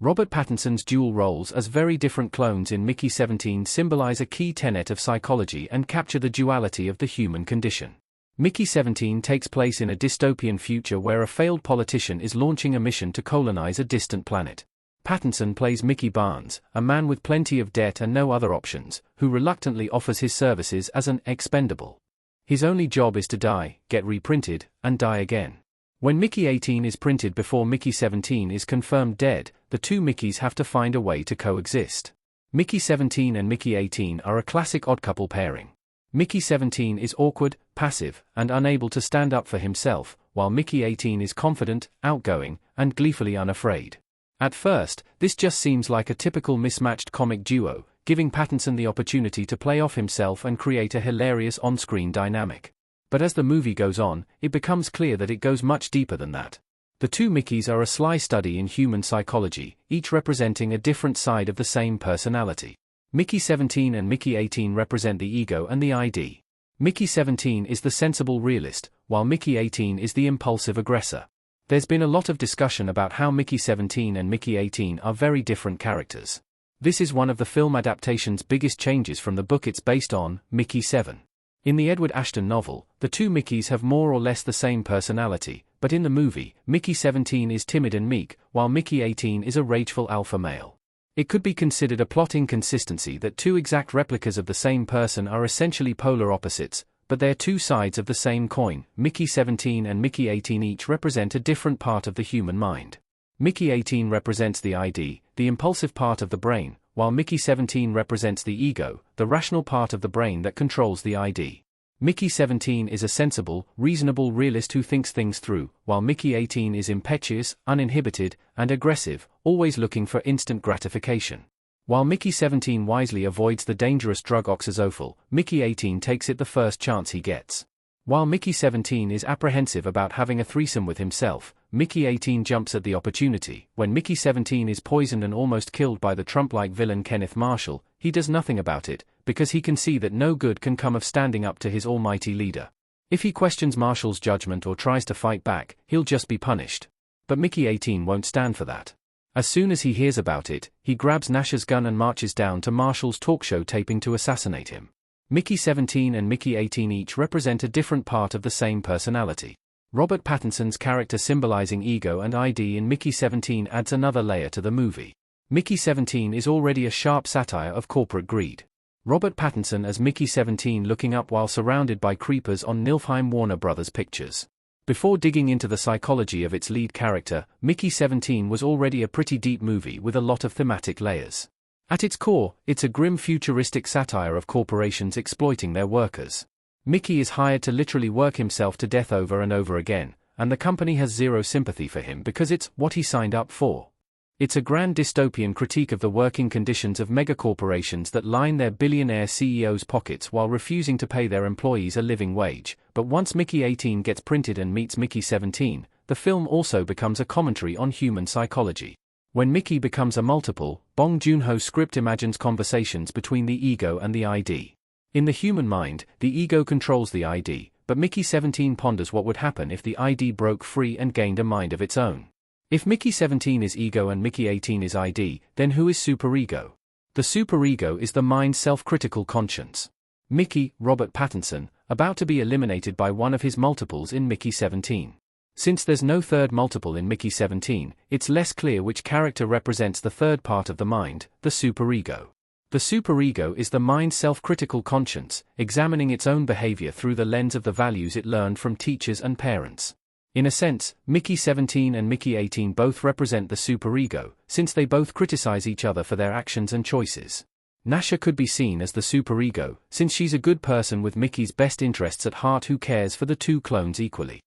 Robert Pattinson's dual roles as very different clones in Mickey 17 symbolize a key tenet of psychology and capture the duality of the human condition. Mickey 17 takes place in a dystopian future where a failed politician is launching a mission to colonize a distant planet. Pattinson plays Mickey Barnes, a man with plenty of debt and no other options, who reluctantly offers his services as an expendable. His only job is to die, get reprinted, and die again. When Mickey 18 is printed before Mickey 17 is confirmed dead, the two Mickeys have to find a way to coexist. Mickey 17 and Mickey 18 are a classic odd couple pairing. Mickey 17 is awkward, passive, and unable to stand up for himself, while Mickey 18 is confident, outgoing, and gleefully unafraid. At first, this just seems like a typical mismatched comic duo, giving Pattinson the opportunity to play off himself and create a hilarious on-screen dynamic. But as the movie goes on, it becomes clear that it goes much deeper than that. The two Mickeys are a sly study in human psychology, each representing a different side of the same personality. Mickey 17 and Mickey 18 represent the ego and the ID. Mickey 17 is the sensible realist, while Mickey 18 is the impulsive aggressor. There's been a lot of discussion about how Mickey 17 and Mickey 18 are very different characters. This is one of the film adaptation's biggest changes from the book it's based on, Mickey 7. In the Edward Ashton novel, the two Mickeys have more or less the same personality, but in the movie, Mickey 17 is timid and meek, while Mickey 18 is a rageful alpha male. It could be considered a plot inconsistency that two exact replicas of the same person are essentially polar opposites, but they're two sides of the same coin. Mickey 17 and Mickey 18 each represent a different part of the human mind. Mickey 18 represents the ID, the impulsive part of the brain, while Mickey 17 represents the ego, the rational part of the brain that controls the ID. Mickey 17 is a sensible, reasonable realist who thinks things through, while Mickey 18 is impetuous, uninhibited, and aggressive, always looking for instant gratification. While Mickey 17 wisely avoids the dangerous drug oxazofil, Mickey 18 takes it the first chance he gets. While Mickey 17 is apprehensive about having a threesome with himself, Mickey 18 jumps at the opportunity. When Mickey 17 is poisoned and almost killed by the Trump-like villain Kenneth Marshall, he does nothing about it, because he can see that no good can come of standing up to his almighty leader. If he questions Marshall's judgment or tries to fight back, he'll just be punished. But Mickey 18 won't stand for that. As soon as he hears about it, he grabs Nash's gun and marches down to Marshall's talk show taping to assassinate him. Mickey 17 and Mickey 18 each represent a different part of the same personality. Robert Pattinson's character symbolizing ego and ID in Mickey 17 adds another layer to the movie. Mickey 17 is already a sharp satire of corporate greed. Robert Pattinson as Mickey 17 looking up while surrounded by creepers on Nilfheim Warner Brothers Pictures. Before digging into the psychology of its lead character, Mickey 17 was already a pretty deep movie with a lot of thematic layers. At its core, it's a grim futuristic satire of corporations exploiting their workers. Mickey is hired to literally work himself to death over and over again, and the company has zero sympathy for him because it's what he signed up for. It's a grand dystopian critique of the working conditions of megacorporations that line their billionaire CEOs' pockets while refusing to pay their employees a living wage. But once Mickey 18 gets printed and meets Mickey 17, the film also becomes a commentary on human psychology. When Mickey becomes a multiple, Bong Joon-ho's script imagines conversations between the ego and the ID. In the human mind, the ego controls the ID, but Mickey 17 ponders what would happen if the ID broke free and gained a mind of its own. If Mickey 17 is ego and Mickey 18 is ID, then who is superego? The superego is the mind's self-critical conscience. Mickey, Robert Pattinson, about to be eliminated by one of his multiples in Mickey 17. Since there's no third multiple in Mickey 17, it's less clear which character represents the third part of the mind, the superego. The superego is the mind's self-critical conscience, examining its own behavior through the lens of the values it learned from teachers and parents. In a sense, Mickey 17 and Mickey 18 both represent the superego, since they both criticize each other for their actions and choices. Nasha could be seen as the superego, since she's a good person with Mickey's best interests at heart who cares for the two clones equally.